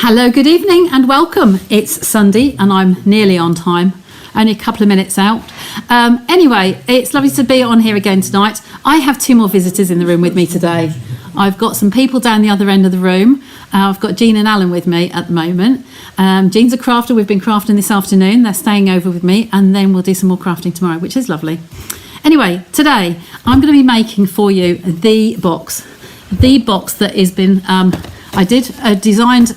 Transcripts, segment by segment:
Hello, good evening and welcome. It's Sunday and I'm nearly on time, only a couple of minutes out. Anyway, it's lovely to be on here again tonight. I have two more visitors in the room with me today. I've got some people down the other end of the room. I've got Jean and Alan with me at the moment. Jean's a crafter. We've been crafting this afternoon. They're staying over with me and then we'll do some more crafting tomorrow, which is lovely. Anyway, today I'm going to be making for you the box that has been... I designed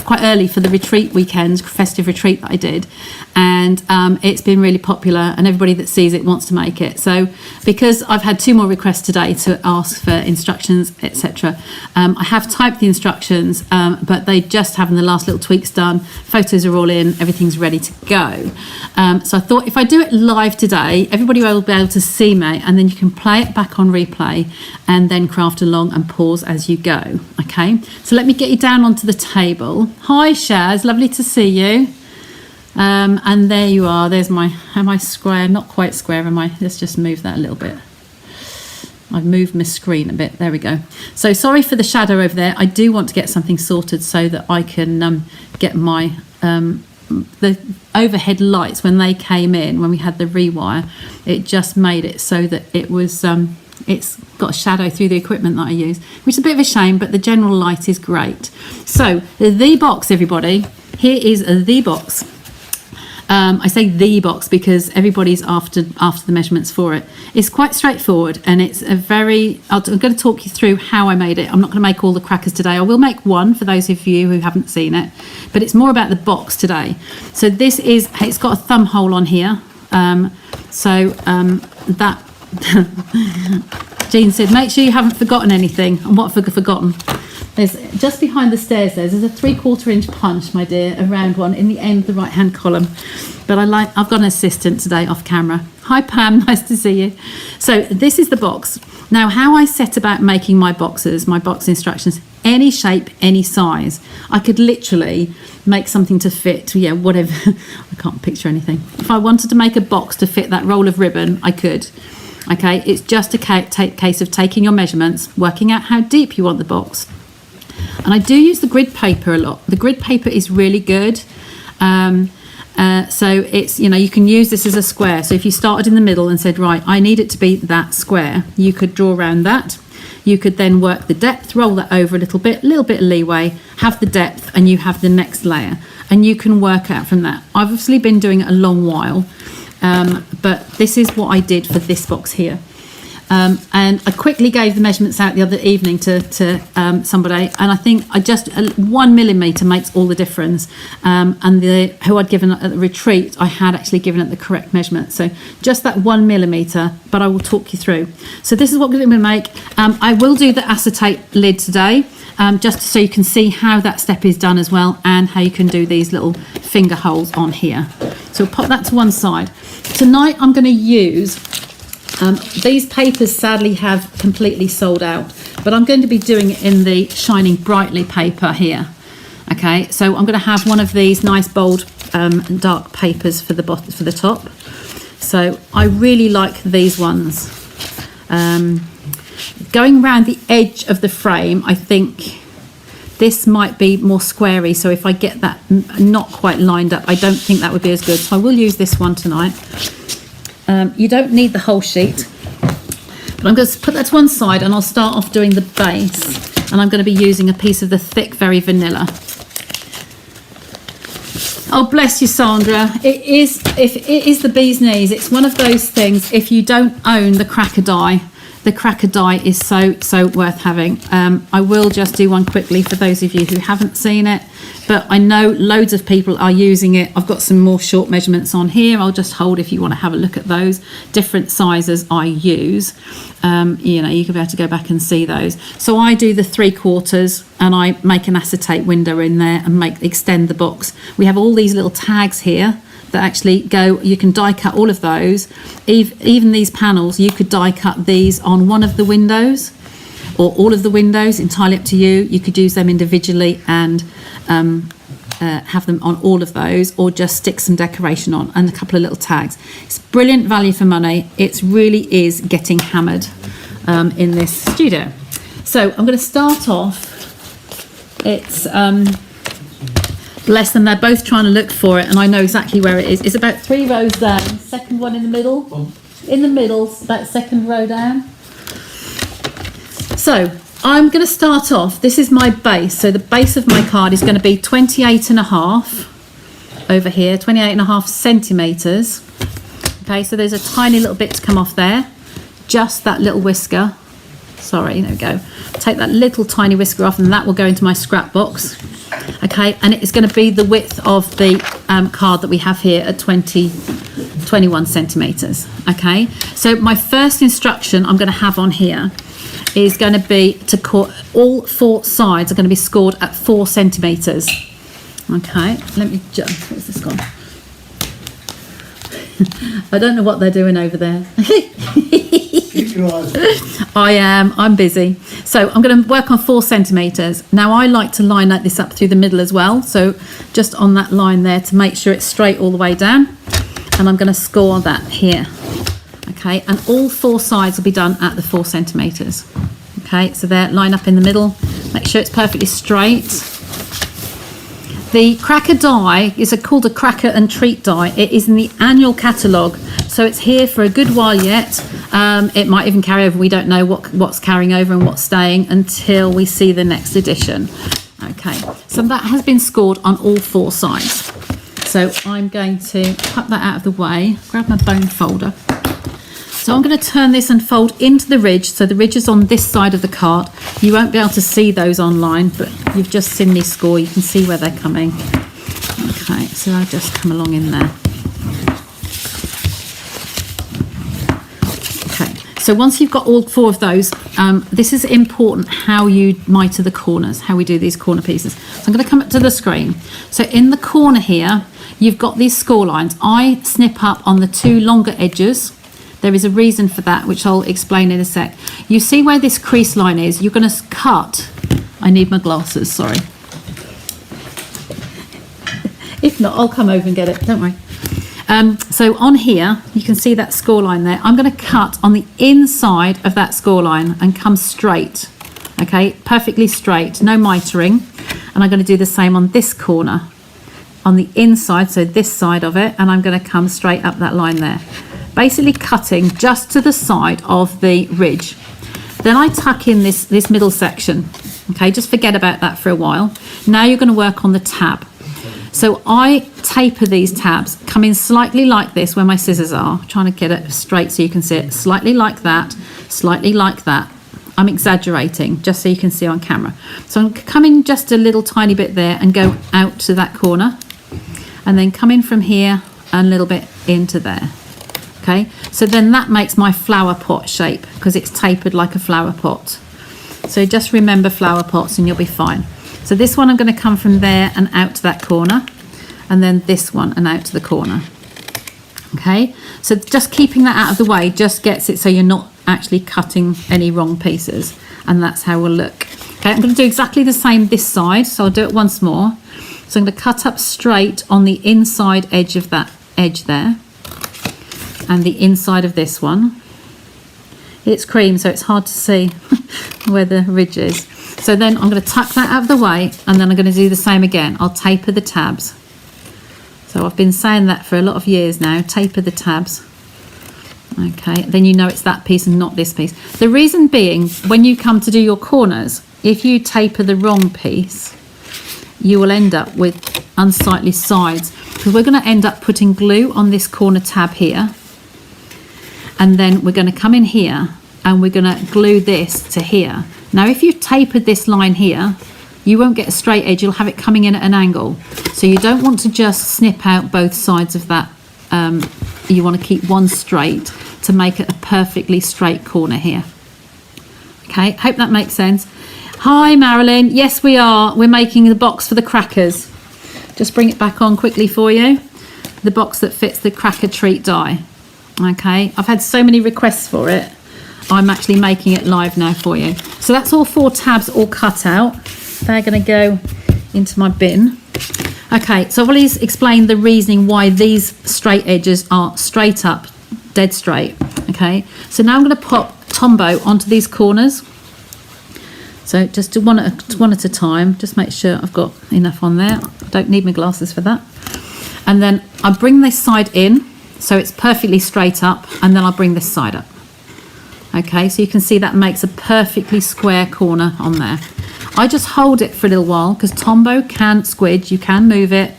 quite early for the retreat weekend, festive retreat that I did, and it's been really popular and everybody that sees it wants to make it. So because I've had two more requests today to ask for instructions, etc., I have typed the instructions, but they just having the last little tweaks done. Photos are all in, everything's ready to go. So I thought if I do it live today, everybody will be able to see me and then you can play it back on replay and then craft along and pause as you go. Okay, so let me get you down onto the table. Hi Shaz, lovely to see you. And there you are. There's my, am I square? Not quite square, am I? Let's just move that a little bit. I've moved my screen a bit. There we go. So sorry for the shadow over there. I do want to get something sorted so that I can get my the overhead lights. When they came in, when we had the rewire, it just made it so that it was it's got a shadow through the equipment that I use, which is a bit of a shame, but the general light is great. So the box, everybody, here is the box. I say the box because everybody's after the measurements for it. It's quite straightforward and it's a very, I'm going to talk you through how I made it. I'm not going to make all the crackers today. I will make one for those of you who haven't seen it, but it's more about the box today. So this is, it's got a thumb hole on here. That Jean said, make sure you haven't forgotten anything. And what have I forgotten? There's just behind the stairs there's a 3/4 inch punch, my dear, a round one in the end of the right hand column. But I've got an assistant today off camera. Hi Pam, nice to see you. So this is the box. Now how I set about making my boxes, my box instructions, any shape, any size. I could literally make something to fit, yeah, whatever. I can't picture anything. If I wanted to make a box to fit that roll of ribbon, I could. Okay, it's just a case of taking your measurements, working out how deep you want the box. And I do use the grid paper a lot. The grid paper is really good. So it's, you know, you can use this as a square. So if you started in the middle and said, right, I need it to be that square, you could draw around that. You could then work the depth, roll that over a little bit of leeway, have the depth, and you have the next layer. And you can work out from that. I've obviously been doing it a long while, but this is what I did for this box here. And I quickly gave the measurements out the other evening to somebody, and I think I just 1 millimetre makes all the difference. And who I'd given at the retreat, I had actually given it the correct measurement. So just that 1 millimetre, but I will talk you through. So this is what we're going to make. I will do the acetate lid today, just so you can see how that step is done as well, and how you can do these little finger holes on here. So we'll pop that to one side. Tonight I'm going to use these papers sadly have completely sold out, but I'm going to be doing it in the Shining Brightly paper here. Okay, so I'm going to have one of these nice bold dark papers for the bottom, for the top. So I really like these ones. Going around the edge of the frame, I think this might be more squarey, so if I get that not quite lined up, I don't think that would be as good. So I will use this one tonight. You don't need the whole sheet, but I'm going to put that to one side and I'll start off doing the base, and I'm going to be using a piece of the thick Very Vanilla. Oh, bless you, Sandra. It is the bee's knees. It's one of those things, if you don't own the cracker die is so worth having. I will just do one quickly for those of you who haven't seen it, but I know loads of people are using it. I've got some more short measurements on here. I'll just hold if you want to have a look at those different sizes I use. You know, you can be able to go back and see those. So I do the 3/4 and I make an acetate window in there and extend the box. We have all these little tags here that actually go, you can die cut all of those. Even these panels, you could die cut these on one of the windows or all of the windows, entirely up to you. You could use them individually and have them on all of those, or just stick some decoration on and a couple of little tags. It's brilliant value for money. It really is getting hammered in this studio. So I'm going to start off. It's Bless them, they're both trying to look for it, and I know exactly where it is. It's about 3 rows down, second one in the middle. In the middle, that second row down. So I'm going to start off, this is my base, so the base of my card is going to be 28.5 over here, 28.5 centimetres. Okay, so there's a tiny little bit to come off there, just that little whisker. Sorry, there we go. Take that little tiny whisker off, and that will go into my scrap box. Okay, and it is going to be the width of the card that we have here at 21 centimetres. Okay, so my first instruction I'm going to have on here is going to be to cut all 4 sides are going to be scored at 4 centimetres. Okay, let me just, where's this gone? I don't know what they're doing over there. I'm busy. So I'm going to work on 4 centimetres. Now I like to line this up through the middle as well. So just on that line there to make sure it's straight all the way down. And I'm going to score that here. Okay, and all 4 sides will be done at the 4 centimetres. Okay, so there, line up in the middle. Make sure it's perfectly straight. The cracker die is called a cracker and treat die. It is in the annual catalogue, so it's here for a good while yet. It might even carry over. We don't know what's carrying over and what's staying until we see the next edition. Okay, so that has been scored on all 4 sides. So I'm going to cut that out of the way, grab my bone folder. So I'm going to turn this and fold into the ridge. So the ridge is on this side of the card. You won't be able to see those online, but you've just seen me score. You can see where they're coming. Okay, so I'll just come along in there. Okay, so once you've got all 4 of those, this is important how you mitre the corners, how we do these corner pieces. So I'm going to come up to the screen. So in the corner here, you've got these score lines. I snip up on the 2 longer edges. There is a reason for that, which I'll explain in a sec. You see where this crease line is? You're going to cut. I need my glasses, sorry. If not, I'll come over and get it, don't worry. So on here, you can see that score line there. I'm going to cut on the inside of that score line and come straight. Okay, perfectly straight, no mitering. And I'm going to do the same on this corner, on the inside, so this side of it, and I'm going to come straight up that line there. Basically cutting just to the side of the ridge. Then I tuck in this middle section. Okay, just forget about that for a while. Now you're going to work on the tab. So I taper these tabs, come in slightly like this where my scissors are, trying to get it straight so you can see it, slightly like that, slightly like that. I'm exaggerating just so you can see on camera. So I'm coming just a little tiny bit there and go out to that corner, and then come in from here and a little bit into there. Okay, so then that makes my flower pot shape because it's tapered like a flower pot. So just remember flower pots and you'll be fine. So this one I'm going to come from there and out to that corner, and then this one and out to the corner. Okay, so just keeping that out of the way just gets it so you're not actually cutting any wrong pieces, and that's how we'll look. Okay, I'm going to do exactly the same this side, so I'll do it once more. So I'm going to cut up straight on the inside edge of that edge there, and the inside of this one. It's cream, so it's hard to see where the ridge is. So then I'm going to tuck that out of the way, and then I'm going to do the same again. I'll taper the tabs. So I've been saying that for a lot of years now, taper the tabs. Okay, then you know it's that piece and not this piece. The reason being, when you come to do your corners, if you taper the wrong piece, you will end up with unsightly sides, because we're going to end up putting glue on this corner tab here, and then we're going to come in here and we're going to glue this to here. Now if you've tapered this line here, you won't get a straight edge, you'll have it coming in at an angle. So you don't want to just snip out both sides of that. You want to keep one straight to make it a perfectly straight corner here. Okay, hope that makes sense. Hi Marilyn, yes we are. We're making the box for the crackers. Just bring it back on quickly for you. The box that fits the cracker treat die. Okay, I've had so many requests for it. I'm actually making it live now for you. So that's all 4 tabs all cut out. They're going to go into my bin. Okay, so I've already explained the reasoning why these straight edges are straight up, dead straight. Okay, so now I'm going to pop Tombow onto these corners. So just do one at a time. Just make sure I've got enough on there. I don't need my glasses for that. And then I bring this side in so it's perfectly straight up, and then I'll bring this side up. Okay, so you can see that makes a perfectly square corner on there. I just hold it for a little while because Tombow can squidge, you can move it.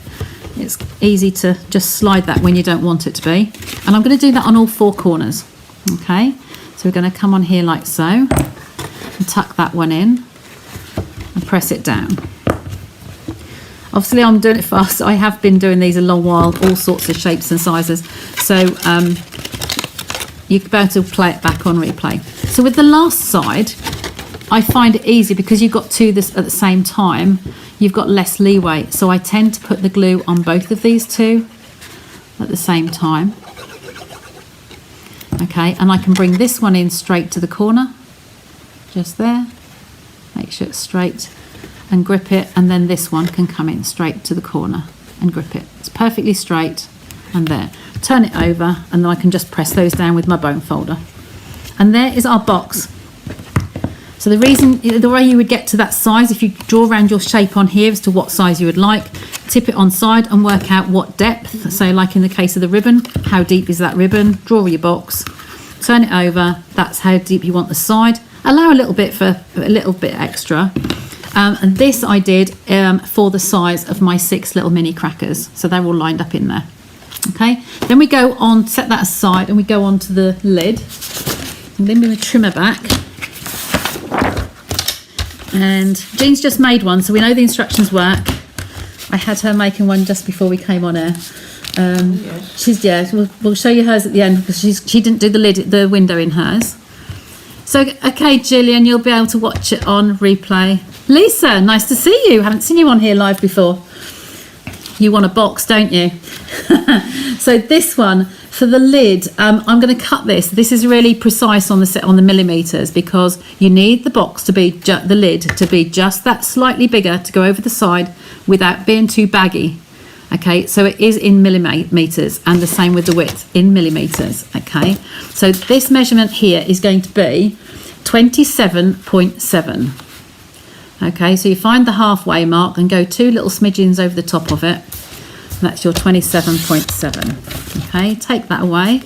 It's easy to just slide that when you don't want it to be. And I'm going to do that on all 4 corners. Okay, so we're going to come on here like so and tuck that one in and press it down. Obviously I'm doing it fast. I have been doing these a long while, all sorts of shapes and sizes. So you're about to play it back on replay. So with the last side, I find it easy because you've got 2 this at the same time. You've got less leeway. So I tend to put the glue on both of these 2 at the same time. Okay, and I can bring this one in straight to the corner, just there. Make sure it's straight and grip it, and then this one can come in straight to the corner and grip it. It's perfectly straight, and there. Turn it over, and then I can just press those down with my bone folder. And there is our box. So the way you would get to that size, if you draw around your shape on here as to what size you would like, tip it on side and work out what depth. So like in the case of the ribbon, how deep is that ribbon? Draw your box, turn it over. That's how deep you want the side. Allow a little bit for a little bit extra. And this I did for the size of my 6 little mini crackers. So they're all lined up in there. Okay, then we go on, set that aside, and we go on to the lid. And then we trimmer back. And Jean's just made one, so we know the instructions work. I had her making one just before we came on air. Yes. We'll show you hers at the end because she didn't do the window in hers. So, okay, Gillian, you'll be able to watch it on replay. Lisa, nice to see you. Haven't seen you on here live before. You want a box, don't you? So this one, for the lid, I'm going to cut this. This is really precise on the millimeters because you need the box to be, the lid to be just that slightly bigger to go over the side without being too baggy. Okay, so it is in millimeters, and the same with the width in millimeters. Okay, so this measurement here is going to be 27.7. Okay, so you find the halfway mark and go 2 little smidgens over the top of it. And that's your 27.7. Okay, take that away.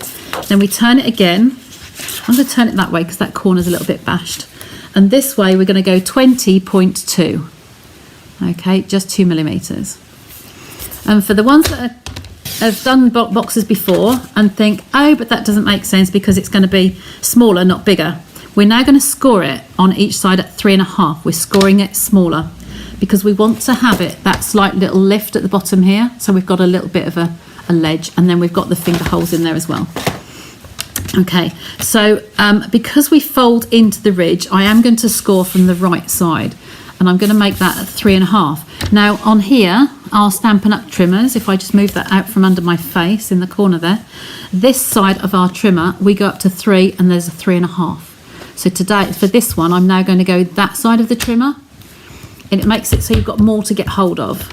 Then we turn it again. I'm going to turn it that way because that corner's a little bit bashed. And this way we're going to go 20.2. Okay, just 2 millimeters. And for the ones that have done boxes before and think, oh, but that doesn't make sense because it's going to be smaller, not bigger. We're now going to score it on each side at 3.5. We're scoring it smaller because we want to have it that slight little lift at the bottom here. So we've got a little bit of a ledge, and then we've got the finger holes in there as well. Okay, so because we fold into the ridge, I am going to score from the right side, and I'm going to make that at 3.5. Now on here are Stampin' Up trimmers. If I just move that out from under my face in the corner there, this side of our trimmer we go up to 3, and there's a 3.5. So today, for this one, I'm now going to go that side of the trimmer, and it makes it so you've got more to get hold of.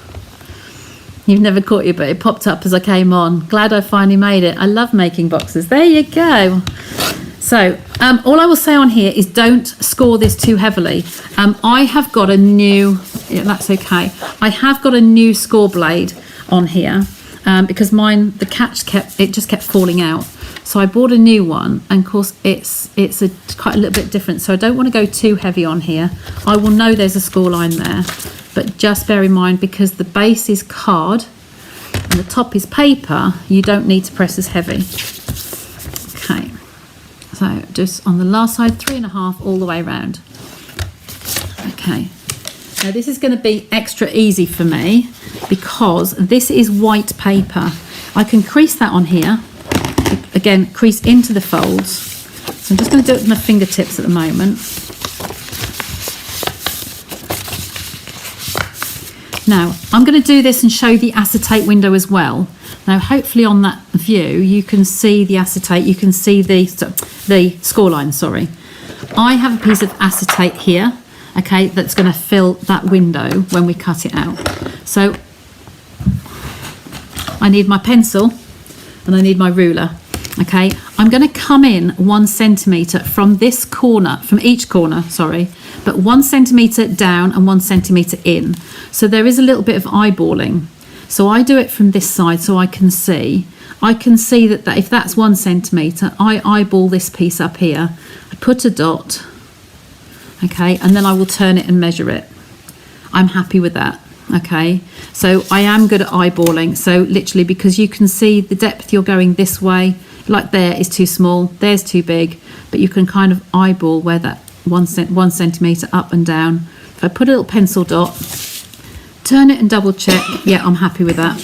You've never caught you, but it popped up as I came on. Glad I finally made it. I love making boxes. There you go. So all I will say on here is don't score this too heavily. I have got a new, that's okay. I have got a new score blade on here because mine, the catch just kept falling out. So I bought a new one, and of course it's quite a little bit different. So I don't want to go too heavy on here. I will know there's a score line there, but just bear in mind because the base is card and the top is paper, you don't need to press as heavy. Okay, so just on the last side, 3.5 all the way around. Okay, now this is going to be extra easy for me because this is white paper. I can crease that on here. Again, crease into the folds. So I'm just going to do it with my fingertips at the moment. Now, I'm going to do this and show the acetate window as well. Now, hopefully on that view, you can see the acetate, you can see the score line, sorry. I have a piece of acetate here, okay, that's going to fill that window when we cut it out. So I need my pencil and I need my ruler. Okay, I'm going to come in 1 centimetre from this corner, from each corner, sorry, but 1 centimetre down and 1 centimetre in. So there is a little bit of eyeballing. So I do it from this side so I can see. I can see that if that's 1 centimetre, I eyeball this piece up here. I put a dot, okay, and then I will turn it and measure it. I'm happy with that. Okay, so I am good at eyeballing. So literally, because you can see the depth you're going this way, like there is too small, there's too big, but you can kind of eyeball where that 1 centimetre up and down. If I put a little pencil dot, turn it and double check, yeah, I'm happy with that.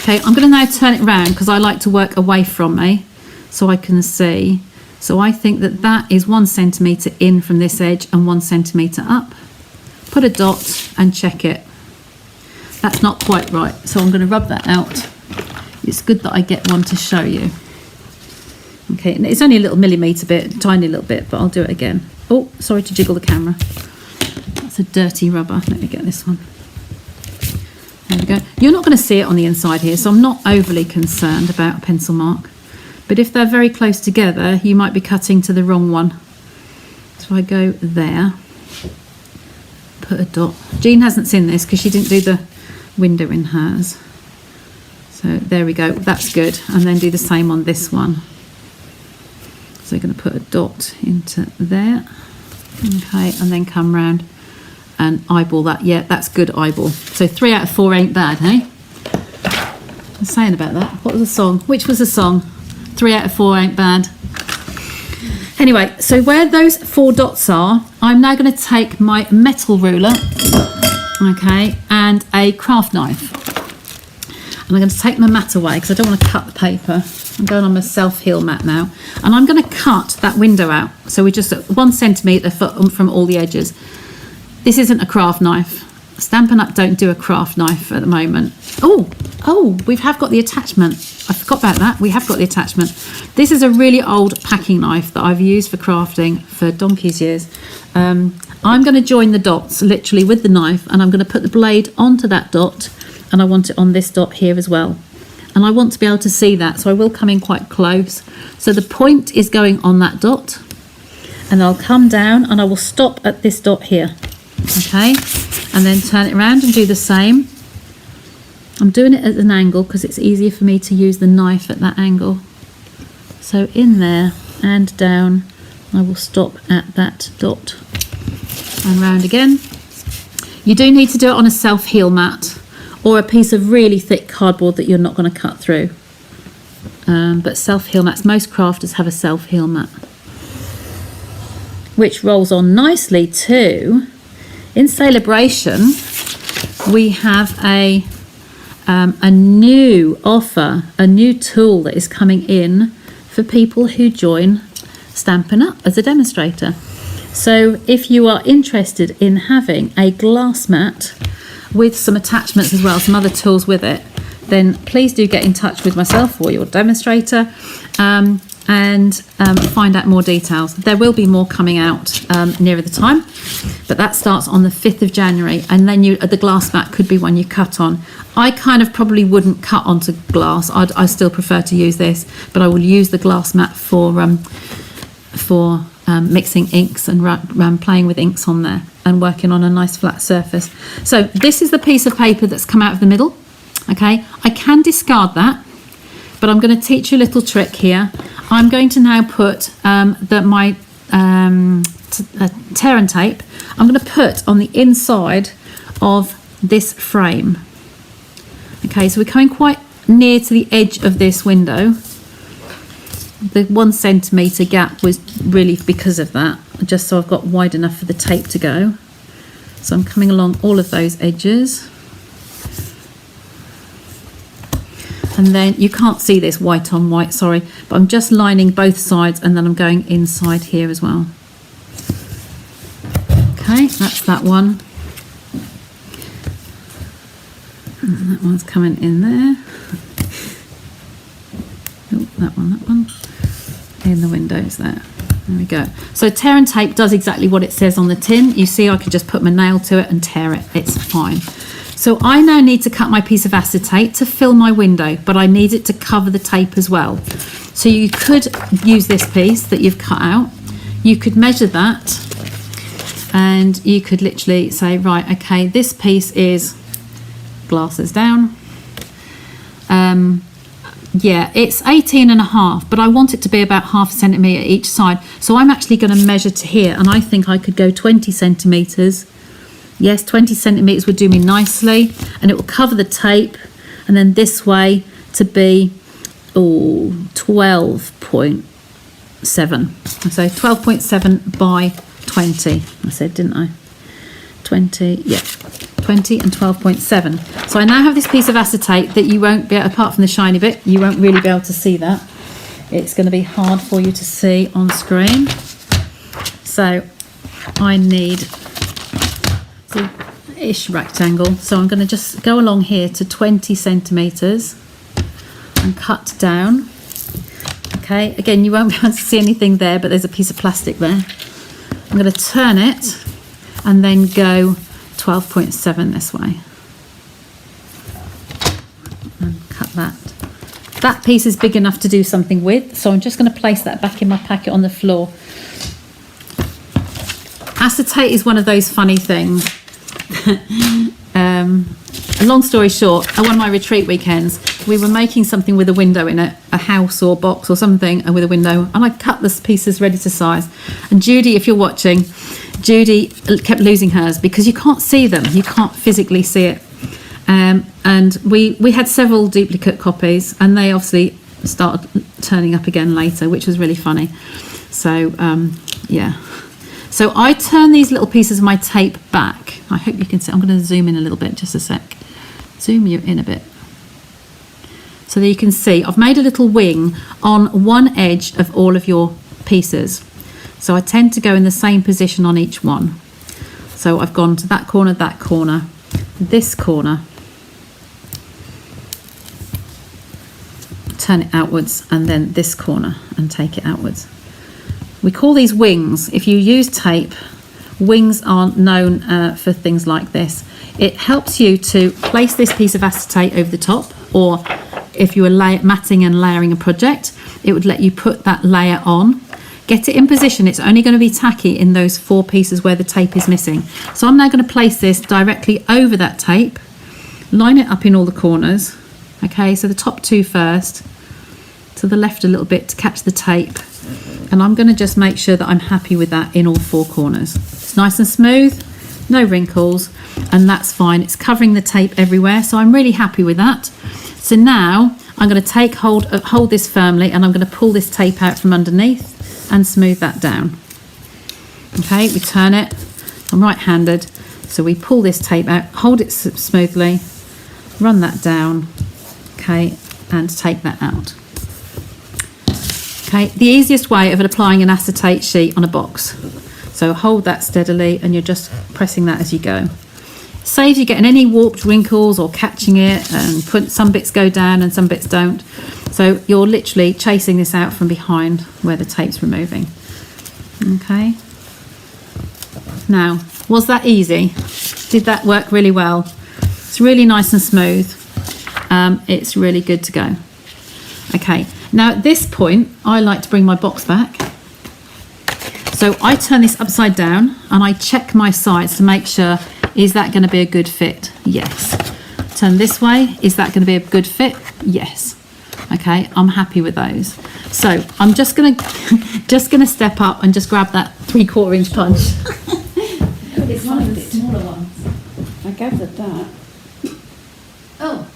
Okay, I'm going to now turn it around because I like to work away from me so I can see. So I think that that is 1 centimetre in from this edge and 1 centimetre up. Put a dot and check it. That's not quite right, so I'm going to rub that out. It's good that I get one to show you. Okay, and it's only a little millimetre bit, tiny little bit, but I'll do it again. Oh, sorry to jiggle the camera. That's a dirty rubber. Let me get this one. There we go. You're not going to see it on the inside here, so I'm not overly concerned about a pencil mark. But if they're very close together, you might be cutting to the wrong one. So I go there, put a dot. Jean hasn't seen this because she didn't do the window in hers. So there we go, that's good. And then do the same on this one. So you're going to put a dot into there. Okay, and then come round and eyeball that. Yeah, that's good eyeball. So 3 out of 4 ain't bad, hey? I was saying about that. What was the song? Which was the song? 3 out of 4 ain't bad. Anyway, so where those 4 dots are, I'm now going to take my metal ruler, okay, and a craft knife. And I'm going to take my mat away because I don't want to cut the paper. I'm going on my self-heal mat now. And I'm going to cut that window out. So we're just at 1 centimetre from all the edges. This isn't a craft knife. Stampin' Up don't do a craft knife at the moment. Oh, we have got the attachment. I forgot about that. We have got the attachment. This is a really old packing knife that I've used for crafting for donkey's years. I'm going to join the dots literally with the knife, and I'm going to put the blade onto that dot, and I want it on this dot here as well. And I want to be able to see that, so I will come in quite close. So the point is going on that dot, and I'll come down and I will stop at this dot here. Okay, and then turn it around and do the same. I'm doing it at an angle because it's easier for me to use the knife at that angle. So in there and down, I will stop at that dot and round again. You do need to do it on a self-heal mat or a piece of really thick cardboard that you're not going to cut through. But self-heal mats, most crafters have a self-heal mat, which rolls on nicely too. In Celebration, we have a new offer, a new tool that is coming in for people who join Stampin' Up as a demonstrator. So if you are interested in having a glass mat with some attachments as well, some other tools with it, then please do get in touch with myself or your demonstrator and find out more details. There will be more coming out nearer the time, but that starts on the 5th of January, and then the glass mat could be one you cut on. I kind of probably wouldn't cut onto glass. I still prefer to use this, but I will use the glass mat for mixing inks and playing with inks on there and working on a nice flat surface. So this is the piece of paper that's come out of the middle. Okay, I can discard that, but I'm going to teach you a little trick here. I'm going to now put my tear and tape. I'm going to put on the inside of this frame. Okay, so we're coming quite near to the edge of this window. The 1 centimetre gap was really because of that, just so I've got wide enough for the tape to go. So I'm coming along all of those edges. And then you can't see this white on white, sorry, but I'm just lining both sides, and then I'm going inside here as well. Okay, that's that one. And that one's coming in there. Oh, that one. In the windows there. There we go. So tear and tape does exactly what it says on the tin. You see, I could just put my nail to it and tear it. It's fine. So I now need to cut my piece of acetate to fill my window, but I need it to cover the tape as well. So you could use this piece that you've cut out. You could measure that, and you could literally say, right, okay, this piece is, glasses down. Yeah, it's 18.5, but I want it to be about half a centimetre each side. So I'm actually going to measure to here, and I think I could go 20 centimetres. Yes, 20 centimetres would do me nicely, and it will cover the tape. And then this way to be 12.7. So 12.7 by 20. I said, didn't I? 20, yeah. 20 and 12.7. So I now have this piece of acetate that you won't be, apart from the shiny bit, you won't really be able to see that. It's going to be hard for you to see on screen. So I need the ish rectangle. So I'm going to just go along here to 20 centimetres and cut down. Okay, again, you won't be able to see anything there, but there's a piece of plastic there. I'm going to turn it and then go 12.7 this way and cut that. That piece is big enough to do something with, so I'm just going to place that back in my packet on the floor. Acetate is one of those funny things. Long story short, at one of my retreat weekends, we were making something with a window in it, a house or box or something, and with a window, and I cut the pieces ready to size. And Judy, if you're watching, Judy kept losing hers because you can't see them, you can't physically see it. And we had several duplicate copies, and they obviously started turning up again later, which was really funny. So yeah, so I turn these little pieces of my tape back. I hope you can see. I'm going to zoom in a little bit, just a sec. Zoom you in a bit so that you can see I've made a little wing on one edge of all of your pieces. So I tend to go in the same position on each one. So I've gone to that corner, this corner, turn it outwards, and then this corner and take it outwards. We call these wings. If you use tape, wings aren't known for things like this. It helps you to place this piece of acetate over the top, or if you were matting and layering a project, it would let you put that layer on. Get it in position. It's only going to be tacky in those 4 pieces where the tape is missing. So I'm now going to place this directly over that tape, line it up in all the corners. Okay, so the top 2 first, to the left a little bit to catch the tape. And I'm going to just make sure that I'm happy with that in all 4 corners. It's nice and smooth, no wrinkles, and that's fine. It's covering the tape everywhere, so I'm really happy with that. So now I'm going to take hold this firmly, and I'm going to pull this tape out from underneath and smooth that down. Okay, we turn it. I'm right-handed, so we pull this tape out, hold it smoothly, run that down, okay, and take that out. Okay, the easiest way of applying an acetate sheet on a box. So hold that steadily, and you're just pressing that as you go. Saves you getting any warped wrinkles or catching it, and some bits go down and some bits don't. So you're literally chasing this out from behind where the tape's removing. Okay. Now, was that easy? Did that work really well? It's really nice and smooth. It's really good to go. Okay. Now at this point, I like to bring my box back. So I turn this upside down and I check my sides to make sure, is that going to be a good fit? Yes. Turn this way, is that going to be a good fit? Yes. Okay, I'm happy with those. So I'm just gonna step up and just grab that 3/4 inch punch. It's one of the smaller ones. I gathered that. Oh.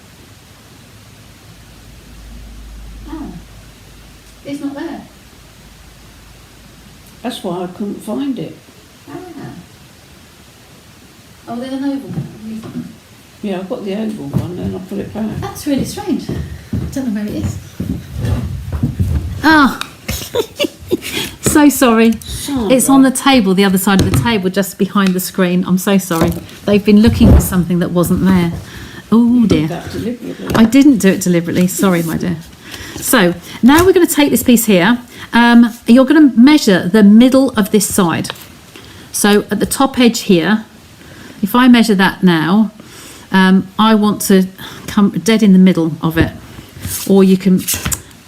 It's not there. That's why I couldn't find it. Oh, there's an oval one. Yeah, I got the oval one and I put it back. That's really strange. I don't know where it is. Ah, so sorry. Sandra. It's on the table, the other side of the table, just behind the screen. I'm so sorry. They've been looking for something that wasn't there. Oh dear. You did that deliberately. I didn't do it deliberately. Sorry, my dear. So now we're going to take this piece here. You're going to measure the middle of this side. So at the top edge here, if I measure that now, I want to come dead in the middle of it. Or you can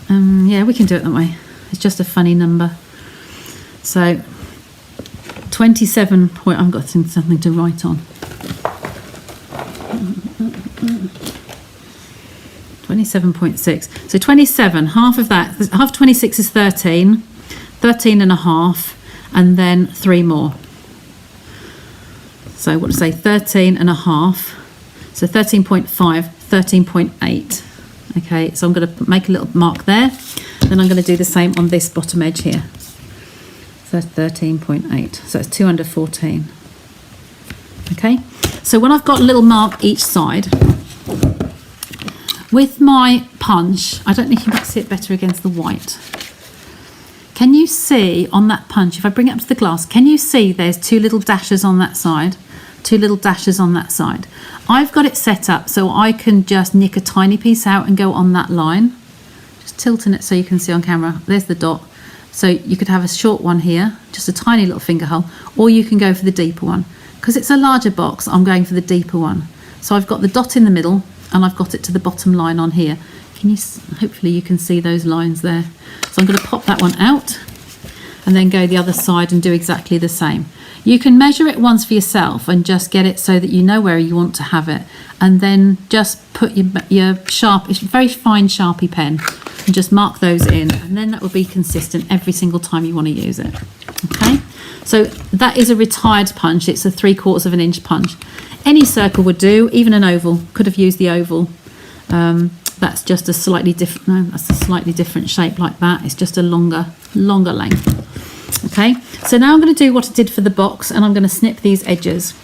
Yeah, we can do it that way. It's just a funny number. So 27 point, I've got something to write on. 27.6. So 27, half of that, half 26 is 13, 13 and a half, and then 3 more. So what to say, 13 and a half. So 13.5, 13.8. Okay, so I'm going to make a little mark there. Then I'm going to do the same on this bottom edge here. So 13.8. So it's 2 under 14. Okay, so when I've got a little mark each side, with my punch, I don't know if you might see it better against the white. Can you see on that punch, if I bring it up to the glass, can you see there's 2 little dashes on that side? 2 little dashes on that side. I've got it set up so I can just nick a tiny piece out and go on that line. Just tilting it so you can see on camera. There's the dot. So you could have a short one here, just a tiny little finger hole, or you can go for the deeper one. Because it's a larger box, I'm going for the deeper one. So I've got the dot in the middle and I've got it to the bottom line on here. Can you, hopefully you can see those lines there. So I'm going to pop that one out and then go the other side and do exactly the same. You can measure it once for yourself and just get it so that you know where you want to have it, and then just put your sharp, it's very fine Sharpie pen, and just mark those in, and then that will be consistent every single time you want to use it. Okay, so that is a retired punch. It's a 3/4 of an inch punch. Any circle would do, even an oval. Could have used the oval. That's just a slightly different, no, that's a slightly different shape like that. It's just a longer length. Okay, so now I'm going to do what I did for the box, and I'm going to snip these edges.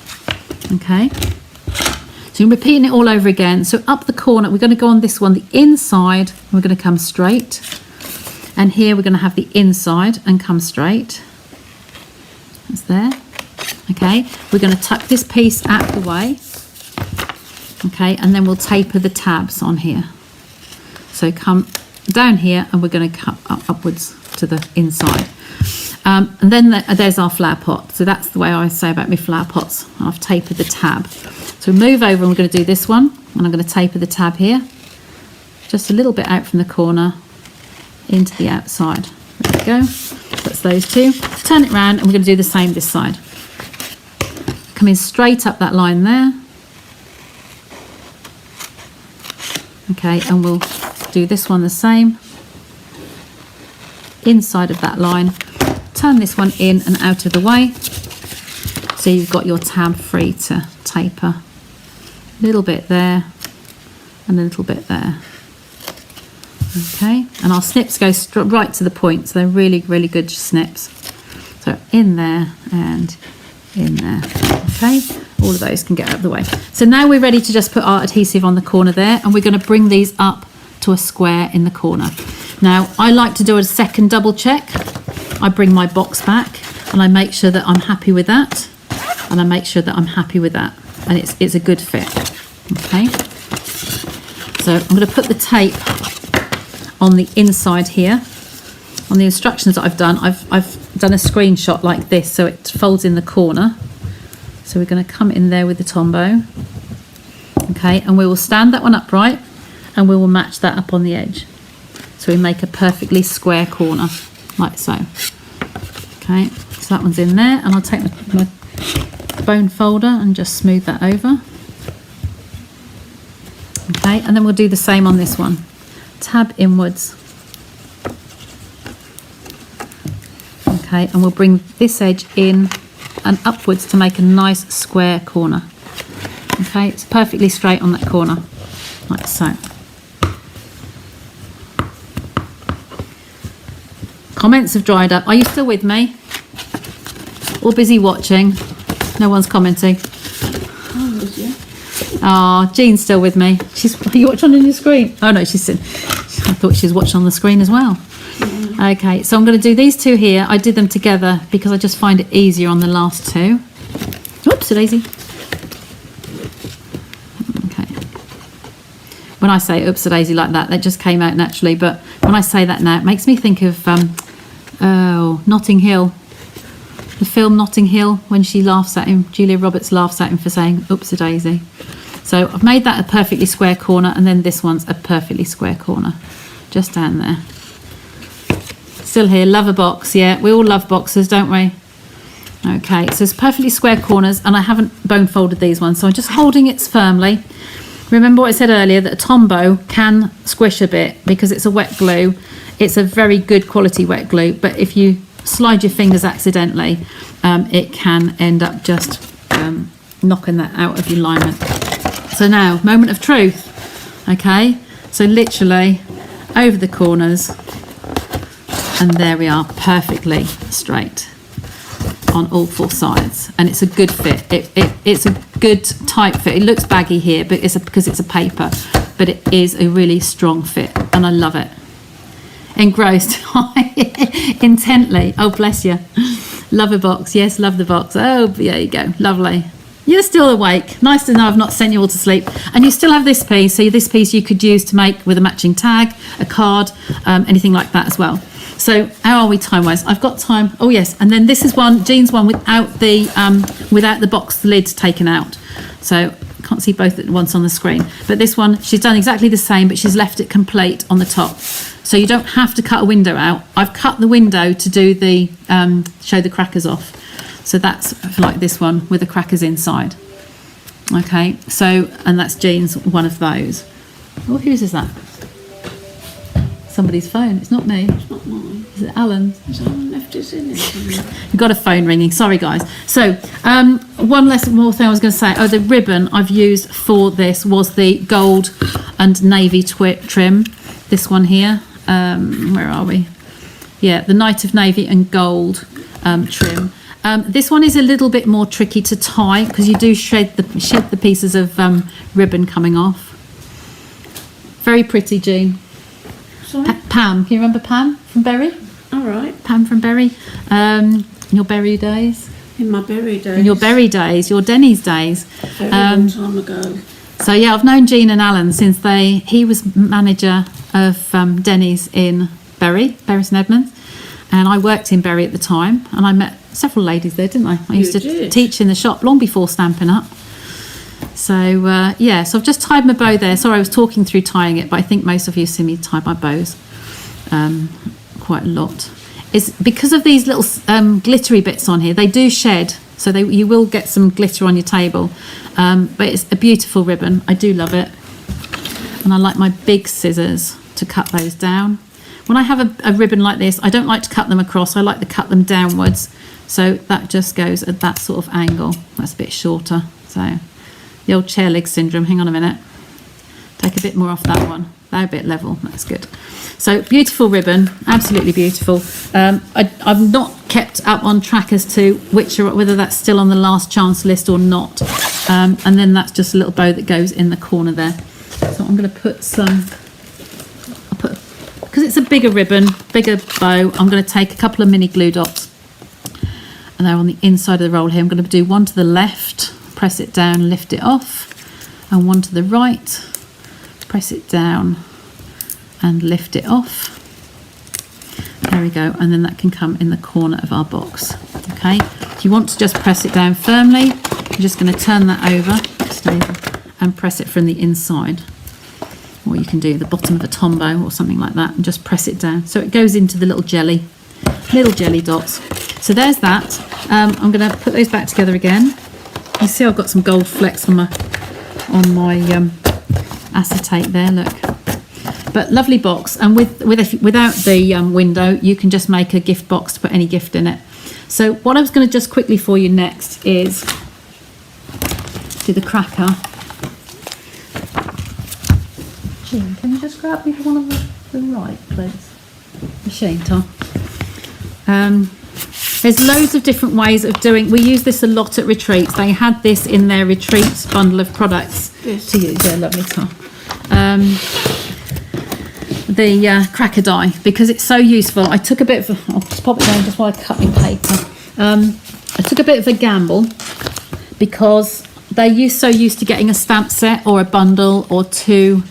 Okay, so you're repeating it all over again. So up the corner, we're going to go on this one, the inside, we're going to come straight, and here we're going to have the inside and come straight. That's there. Okay, we're going to tuck this piece out of the way. Okay, and then we'll taper the tabs on here. So come down here, and we're going to cut upwards to the inside. And then there's our flower pot. So that's the way I say about my flower pots. I've tapered the tab. So we move over and we're going to do this one. And I'm going to taper the tab here. Just a little bit out from the corner into the outside. There we go. That's those 2. Turn it round and we're going to do the same this side. Coming straight up that line there. Okay, and we'll do this one the same. Inside of that line. Turn this one in and out of the way, so you've got your tab free to taper. A little bit there and a little bit there. Okay, and our snips go right to the point, so they're really good snips. So in there and in there. Okay, all of those can get out of the way. So now we're ready to just put our adhesive on the corner there, and we're going to bring these up to a square in the corner. Now I like to do a second double check. I bring my box back and I make sure that I'm happy with that, and I make sure that I'm happy with that, and it's a good fit. Okay, so I'm going to put the tape on the inside here. On the instructions that I've done done a screenshot like this, so it folds in the corner. So we're going to come in there with the Tombow. Okay, and we will stand that one upright and we will match that up on the edge, so we make a perfectly square corner like so. Okay, so that one's in there, and I'll take my bone folder and just smooth that over. Okay, and then we'll do the same on this one. Tab inwards. Okay, and we'll bring this edge in and upwards to make a nice square corner. Okay, it's perfectly straight on that corner, like so. Comments have dried up. Are you still with me? All busy watching? No one's commenting. Oh, Jean's still with me. Are you watching on your screen? Oh no, she's sitting. I thought she was watching on the screen as well. Okay, so I'm going to do these 2 here. I did them together because I just find it easier on the last 2. Oops, daisy. Okay. When I say oops, daisy like that, that just came out naturally. But when I say that now, it makes me think of Notting Hill. The film Notting Hill, when she laughs at him, Julia Roberts laughs at him for saying oops, daisy. So I've made that a perfectly square corner, and then this one's a perfectly square corner. just down there. Still here, love a box. Yeah, we all love boxes, don't we? Okay, so it's perfectly square corners, and I haven't bone folded these ones, so I'm just holding it firmly. Remember what I said earlier, that a Tombow can squish a bit because it's a wet glue. It's a very good quality wet glue, but if you slide your fingers accidentally, it can end up just knocking that out of your alignment. So now, moment of truth. Okay, so literally over the corners, and there we are, perfectly straight on all four sides, and it's a good fit. It's a good tight fit. It looks baggy here, but because it's a paper, but it is a really strong fit, and I love it. Engrossed intently. Oh, bless you. Love a box. Yes, love the box. Oh, there you go. Lovely. You're still awake. Nice to know I've not sent you all to sleep. And you still have this piece. So this piece you could use to make with a matching tag, a card, anything like that as well. So how are we time-wise? I've got time. Oh yes, and then this is Jean's one without the box lids taken out. So I can't see both at once on the screen. But this one, she's done exactly the same, but she's left it complete on the top. So you don't have to cut a window out. I've cut the window to do the show the crackers off. So that's like this one with the crackers inside. Okay, so, and that's Jean's one of those. Oh, whose is that? Somebody's phone. It's not me. It's not mine. Is it Alan's? Has Alan left us in it? We've got a phone ringing. Sorry, guys. So, one more thing I was going to say. Oh, the ribbon I've used for this was the gold and navy trim. This one here. Where are we? Yeah, the Night of Navy and Gold trim. This one is a little bit more tricky to tie because you do shed the pieces of ribbon coming off. Very pretty, Jean. Sorry? Pam, can you remember Pam from Berry? All right. Pam from Berry. In your Berry days? In my Berry days. In your Berry days, your Denny's days. Very long time ago. So yeah, I've known Jean and Alan since he was manager of Denny's in Bury St Edmunds, and I worked in Bury at the time, and I met several ladies there, didn't I? I used to teach in the shop long before Stampin Up. So yeah, so I've just tied my bow there. Sorry, I was talking through tying it, but I think most of you see me tie my bows quite a lot. It's because of these little glittery bits on here. They do shed, so you will get some glitter on your table, but it's a beautiful ribbon. I do love it, and I like my big scissors to cut those down. When I have a ribbon like this, I don't like to cut them across. I like to cut them downwards, so that just goes at that sort of angle. That's a bit shorter. So the old chair leg syndrome. Hang on a minute. Take a bit more off that one. They're a bit level. That's good. So beautiful ribbon, absolutely beautiful. I've not kept up on track as to whether that's still on the last chance list or not. And then that's just a little bow that goes in the corner there. So I'm going to put because it's a bigger ribbon, bigger bow, I'm going to take a couple of mini glue dots, and they're on the inside of the roll here. I'm going to do one to the left, press it down, lift it off, and one to the right, press it down and lift it off. There we go, and then that can come in the corner of our box. Okay, if you want to just press it down firmly, you're just going to turn that over and press it from the inside. Or you can do the bottom of a Tombow or something like that and just press it down so it goes into the little jelly dots. So there's that. I'm going to put those back together again. You see I've got some gold flecks on my acetate there, look. But lovely box, and without the window you can just make a gift box to put any gift in it. So what I was going to just quickly for you next is do the cracker. Jean, can you just grab me one of the right, please? Machine, Tom. There's loads of different ways of doing. We use this a lot at retreats. They had this in their retreats bundle of products to use. Yeah, lovely, Tom. The cracker die, because it's so useful. I took a bit of. I'll just pop it down just while I cut my paper. I took a bit of a gamble because they're so used to getting a stamp set or a bundle or two.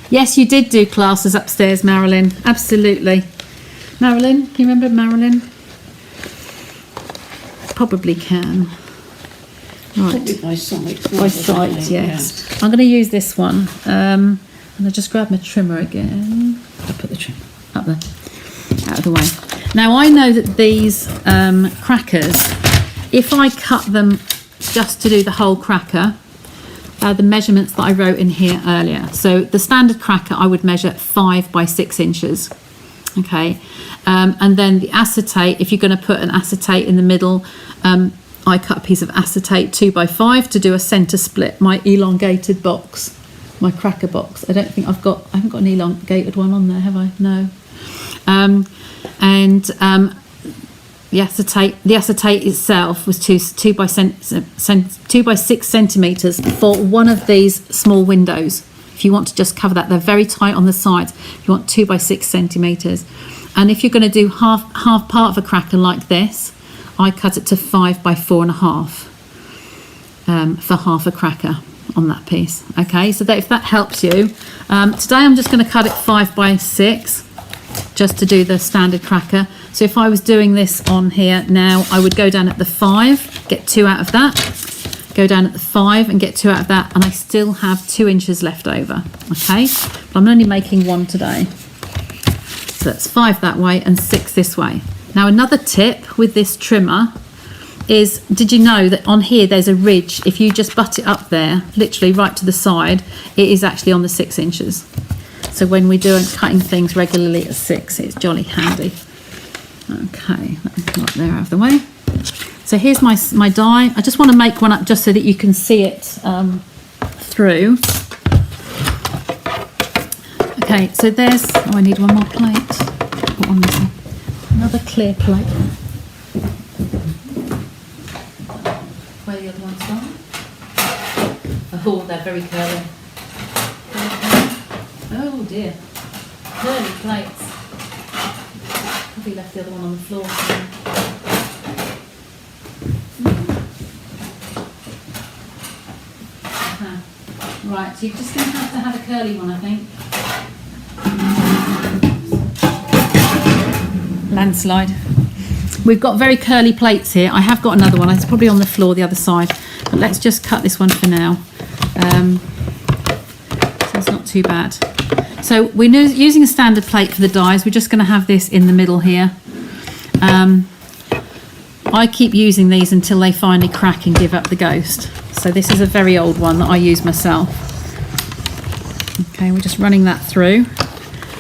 Yes, you did do classes upstairs, Marilyn. Absolutely. Marilyn, can you remember Marilyn? Probably can. Right. Probably by sight. By sight, yes. I'm going to use this one. And I'll just grab my trimmer again. I'll put the trim up there, out of the way. Now I know that these crackers, if I cut them just to do the whole cracker, the measurements that I wrote in here earlier. So the standard cracker I would measure 5 by 6 inches. Okay, and then the acetate, if you're going to put an acetate in the middle, I cut a piece of acetate 2 by 5 to do a centre split, my elongated box, my cracker box. I haven't got an elongated one on there, have I? No. The acetate itself was 2 by 6 centimetres for one of these small windows. If you want to just cover that, they're very tight on the sides. You want 2 by 6 centimetres. And if you're going to do half part of a cracker like this, I cut it to 5 by 4.5 for half a cracker on that piece. Okay, so that, if that helps you. Today I'm just going to cut it 5 by 6 just to do the standard cracker. So if I was doing this on here now, I would go down at the 5, get 2 out of that, go down at the 5 and get 2 out of that, and I still have 2 inches left over. Okay, but I'm only making 1 today. So that's 5 that way and 6 this way. Now another tip with this trimmer is, did you know that on here there's a ridge? If you just butt it up there, literally right to the side, it is actually on the 6 inches. So when we're cutting things regularly at 6, it's jolly handy. Okay, let me come up there out of the way. So here's my die. I just want to make one up just so that you can see it through. Okay, so there's, I need one more plate. Put on this one. Another clear plate. Where the other ones gone? Oh, they're very curly. Oh dear. Curly plates. Probably left the other one on the floor. Right, so you're just going to have a curly one, I think. Landslide. We've got very curly plates here. I have got another one. It's probably on the floor the other side. But let's just cut this one for now. So it's not too bad. So we're using a standard plate for the dies. We're just going to have this in the middle here. I keep using these until they finally crack and give up the ghost. So this is a very old one that I use myself. Okay, we're just running that through.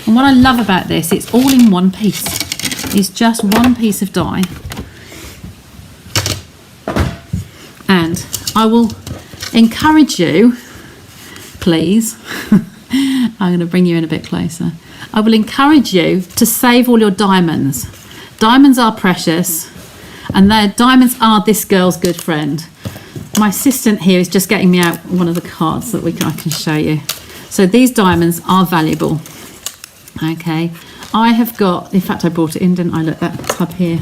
And what I love about this, it's all in one piece. It's just one piece of die. And I will encourage you, please, I'm going to bring you in a bit closer. I will encourage you to save all your diamonds. Diamonds are precious, and diamonds are this girl's good friend. My assistant here is just getting me out one of the cards that I can show you. So these diamonds are valuable. Okay, I have got, in fact I brought it in, didn't I? Look, that tub here.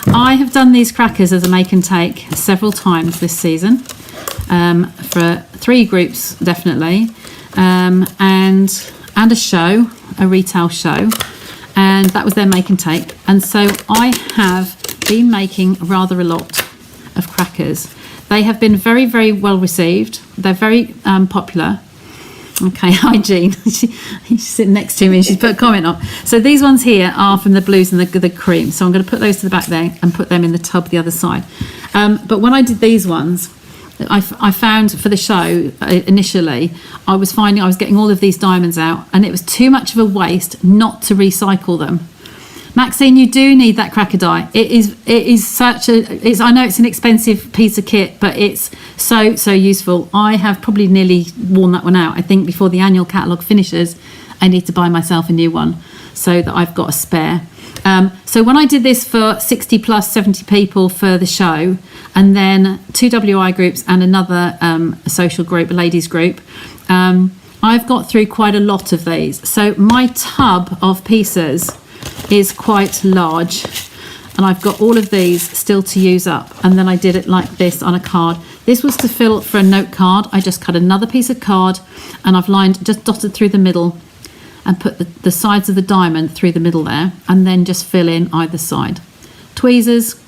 I have done these crackers as a make and take several times this season, for 3 groups definitely, and a show, a retail show, and that was their make and take. And so I have been making rather a lot of crackers. They have been very, very well received. They're very popular. Okay, hi Jean. She's sitting next to me and she's put a comment on. So these ones here are from the blues and the cream. So I'm going to put those to the back there and put them in the tub the other side. But when I did these ones, I found for the show initially, I was finding I was getting all of these diamonds out and it was too much of a waste not to recycle them. Maxine, you do need that cracker die. It is such a, I know it's an expensive piece of kit, but it's so useful. I have probably nearly worn that one out. I think before the annual catalogue finishes, I need to buy myself a new one so that I've got a spare. So when I did this for 60 plus 70 people for the show, and then 2 WI groups and another social group, a ladies group, I've got through quite a lot of these. So my tub of pieces is quite large, and I've got all of these still to use up. And then I did it like this on a card. This was to fill for a note card. I just cut another piece of card and I've just dotted through the middle and put the sides of the diamond through the middle there, and then just fill in either side. Tweezers,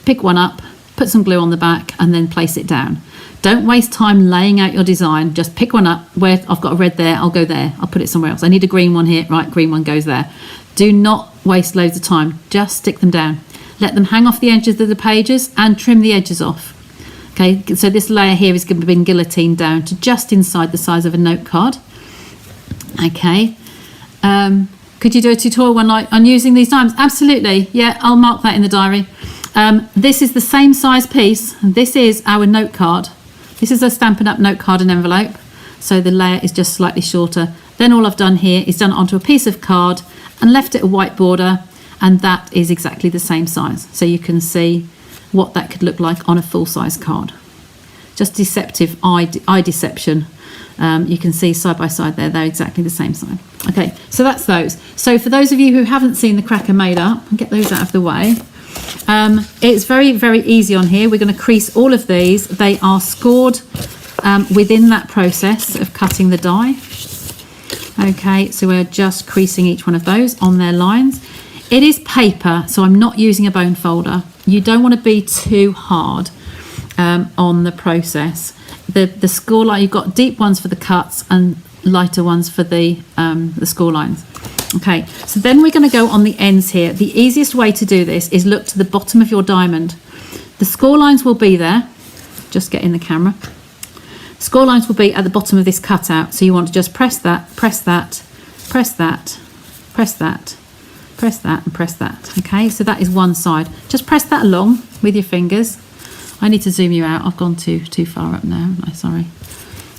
pick one up, put some glue on the back and then place it down. Don't waste time laying out your design. Just pick one up. Where I've got a red there, I'll go there. I'll put it somewhere else. I need a green one here. Right, green one goes there. Do not waste loads of time. Just stick them down. Let them hang off the edges of the pages and trim the edges off. Okay, so this layer here is going to be guillotined down to just inside the size of a note card. Okay. Could you do a tutorial on using these diamonds? Absolutely. Yeah, I'll mark that in the diary. This is the same size piece. This is our note card. This is a Stampin' Up note card and envelope. So the layer is just slightly shorter. Then all I've done here is done it onto a piece of card and left it a white border, and that is exactly the same size. So you can see what that could look like on a full-size card. Just deceptive eye deception. You can see side by side there, they're exactly the same size. Okay, so that's those. So for those of you who haven't seen the cracker made up, I'll get those out of the way. It's very, very easy on here. We're going to crease all of these. They are scored within that process of cutting the die. Okay, so we're just creasing each one of those on their lines. It is paper, so I'm not using a bone folder. You don't want to be too hard on the process. The score line, you've got deep ones for the cuts and lighter ones for the score lines. Okay, so then we're going to go on the ends here. The easiest way to do this is look to the bottom of your diamond. The score lines will be there. Just get in the camera. Score lines will be at the bottom of this cutout. So you want to just press that, press that, press that, press that, press that, and press that. Okay, so that is one side. Just press that along with your fingers. I need to zoom you out. I've gone too far up now, haven't I? Sorry.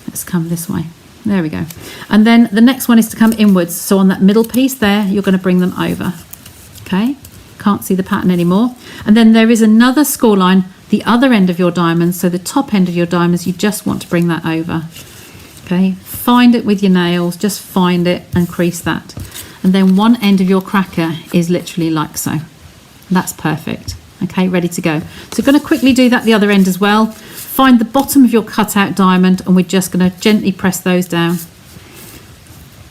Let's come this way. There we go. And then the next one is to come inwards. So on that middle piece there, you're going to bring them over. Okay, can't see the pattern anymore. And then there is another score line, the other end of your diamonds. So the top end of your diamonds, you just want to bring that over. Okay, find it with your nails, just find it and crease that. And then one end of your cracker is literally like so. That's perfect. Okay, ready to go. So we're going to quickly do that the other end as well. Find the bottom of your cutout diamond and we're just going to gently press those down.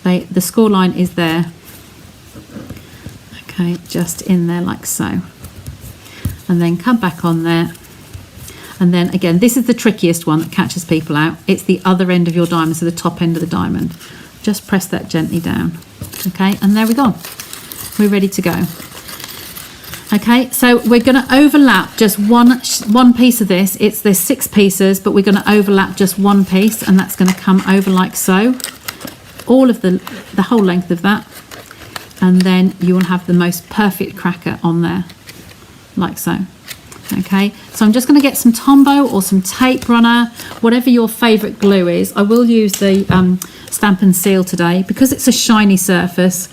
The score line is there. Okay, just in there like so. And then come back on there. And then again, this is the trickiest one that catches people out. It's the other end of your diamond, so the top end of the diamond. Just press that gently down. Okay, and there we go. We're ready to go. Okay, so we're going to overlap just one piece of this. There's 6 pieces, but we're going to overlap just one piece, and that's going to come over like so. All of the whole length of that, and then you will have the most perfect cracker on there, like so. Okay, so I'm just going to get some Tombow or some tape runner, whatever your favourite glue is. I will use the Stampin' Seal today because it's a shiny surface.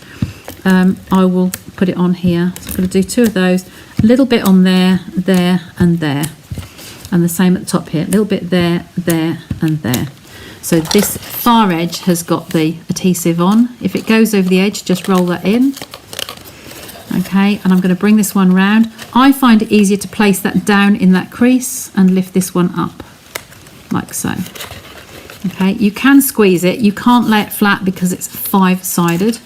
I will put it on here. So I'm going to do 2 of those, a little bit on there, there and there, and the same at the top here, a little bit there, there and there. So this far edge has got the adhesive on. If it goes over the edge, just roll that in. Okay, and I'm going to bring this one round. I find it easier to place that down in that crease and lift this one up like so. Okay, you can squeeze it. You can't lay it flat because it's 5-sided,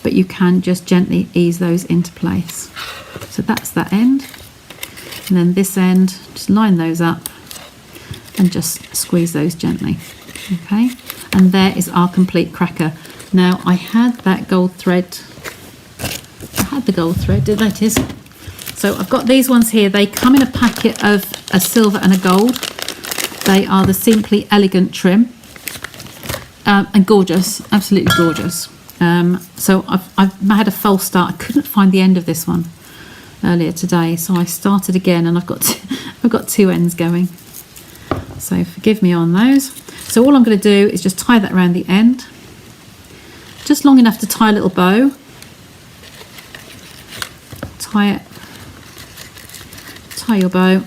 but you can just gently ease those into place. So that's that end. And then this end, just line those up and just squeeze those gently. Okay, and there is our complete cracker. Now I had that gold thread. I had the gold thread, there it is. So I've got these ones here. They come in a packet of a silver and a gold. They are the Simply Elegant trim. And gorgeous, absolutely gorgeous. So I've had a false start. I couldn't find the end of this one earlier today, so I started again, and I've got 2 ends going. So forgive me on those. So all I'm going to do is just tie that around the end, just long enough to tie a little bow. Tie your bow,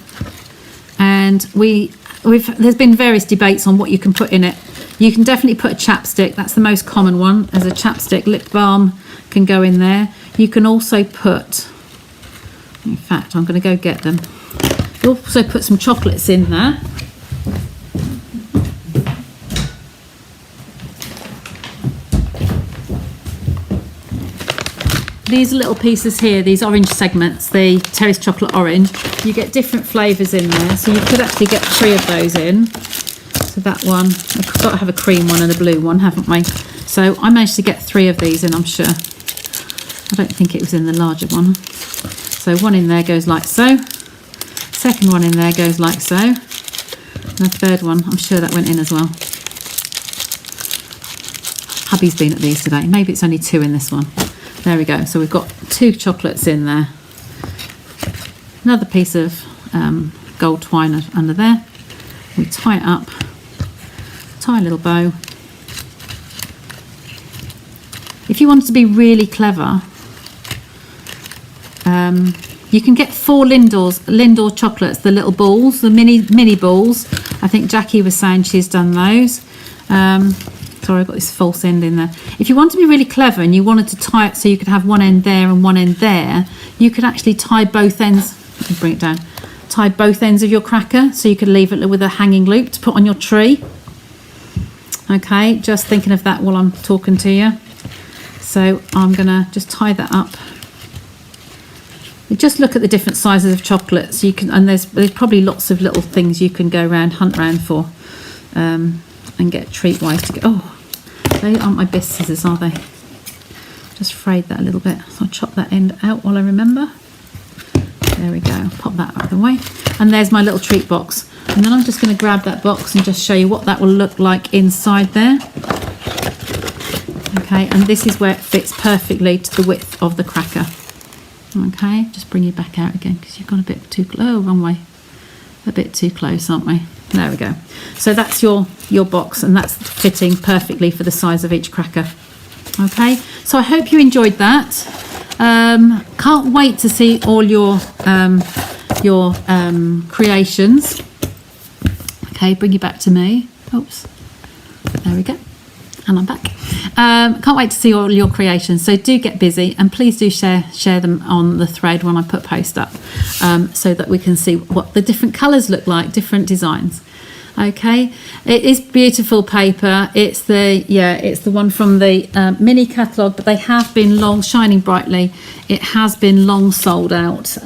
and there's been various debates on what you can put in it. You can definitely put a chapstick. That's the most common one. As a chapstick, lip balm can go in there. You can also put, in fact, I'm going to go get them. You also put some chocolates in there. these little pieces here, these orange segments, the Terrace Chocolate Orange, you get different flavours in there. So you could actually get 3 of those in. So that one, we've got to have a cream one and a blue one, haven't we? So I managed to get 3 of these in, I'm sure. I don't think it was in the larger one. So one in there goes like so. Second one in there goes like so. And the third one, I'm sure that went in as well. Hubby's been at these today. Maybe it's only 2 in this one. There we go. So we've got 2 chocolates in there. Another piece of gold twine under there. We tie it up. Tie a little bow. If you wanted to be really clever, you can get 4 Lindor chocolates, the little balls, the mini balls. I think Jackie was saying she's done those. Sorry, I've got this false end in there. If you want to be really clever and you wanted to tie it so you could have one end there and one end there, you could actually tie both ends. Let me bring it down. Tie both ends of your cracker so you could leave it with a hanging loop to put on your tree. Okay, just thinking of that while I'm talking to you. So I'm gonna just tie that up. You just look at the different sizes of chocolates. You can, and there's probably lots of little things you can go around, hunt around for, and get treat wise to go. Oh, they aren't my best scissors, are they? Just frayed that a little bit. So I'll chop that end out while I remember. There we go. Pop that out of the way. And there's my little treat box. And then I'm just going to grab that box and just show you what that will look like inside there. Okay, and this is where it fits perfectly to the width of the cracker. Okay, just bring you back out again because you've gone a bit too close. Oh, wrong way. A bit too close, aren't we? There we go. So that's your box, and that's fitting perfectly for the size of each cracker. Okay, so I hope you enjoyed that. Can't wait to see all your creations. Okay, bring you back to me. Oops. There we go. And I'm back. Can't wait to see all your creations. So do get busy, and please do share them on the thread when I put post up, so that we can see what the different colours look like, different designs. Okay, it is beautiful paper. It's the one from the mini catalogue, but they have been shining brightly. It has been long sold out.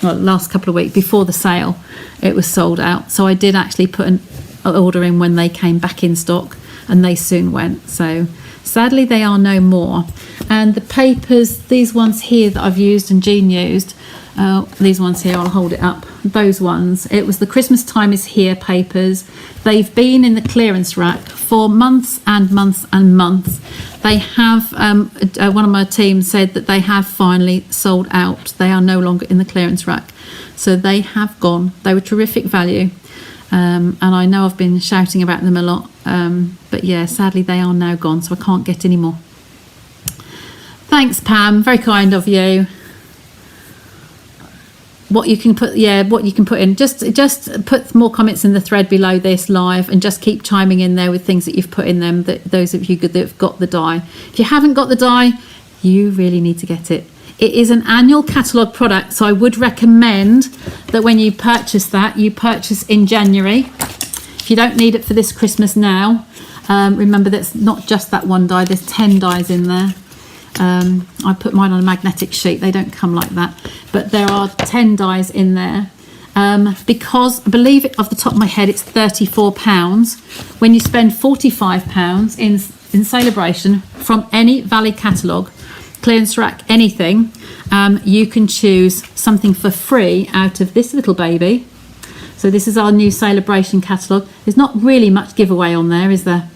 Last couple of weeks before the sale, it was sold out. So I did actually put an order in when they came back in stock, and they soon went. So sadly they are no more. And the papers, these ones here that I've used and Jean used, these ones here, I'll hold it up, those ones, it was the Christmas Time is Here papers. They've been in the clearance rack for months and months and months. They have, one of my team said that they have finally sold out. They are no longer in the clearance rack. So they have gone. They were terrific value. And I know I've been shouting about them a lot, but yeah, sadly they are now gone, so I can't get any more. Thanks, Pam, very kind of you. What you can put in, just put more comments in the thread below this live, and just keep chiming in there with things that you've put in them, that those of you that have got the die. If you haven't got the die, you really need to get it. It is an annual catalogue product, so I would recommend that when you purchase that, you purchase in January. If you don't need it for this Christmas now, remember that's not just that one die, there's 10 dies in there. I put mine on a magnetic sheet, they don't come like that, but there are 10 dies in there. Because I believe it off the top of my head, it's £34. When you spend £45 in Celebration from any Valley catalogue, clearance rack, anything, you can choose something for free out of this little baby. So this is our new Celebration catalogue. There's not really much giveaway on there, is there?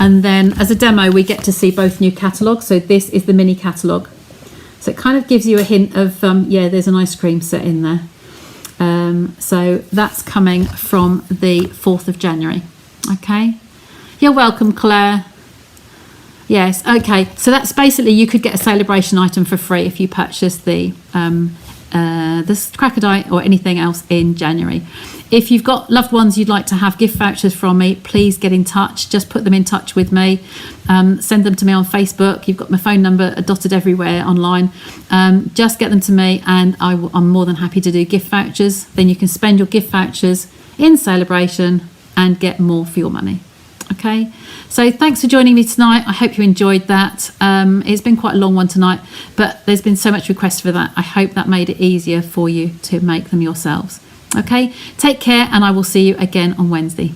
And then as a demo, we get to see both new catalogues. So this is the mini catalogue. So it kind of gives you a hint of, yeah, there's an ice cream set in there. So that's coming from the 4th of January. Okay. You're welcome, Claire. Yes, okay. So that's basically, you could get a Celebration item for free if you purchase the cracker die or anything else in January. If you've got loved ones you'd like to have gift vouchers from me, please get in touch. Just put them in touch with me. Send them to me on Facebook. You've got my phone number dotted everywhere online. Just get them to me, and I'm more than happy to do gift vouchers. Then you can spend your gift vouchers in Celebration and get more for your money. Okay, so thanks for joining me tonight. I hope you enjoyed that. It's been quite a long one tonight, but there's been so much request for that. I hope that made it easier for you to make them yourselves. Okay, take care, and I will see you again on Wednesday.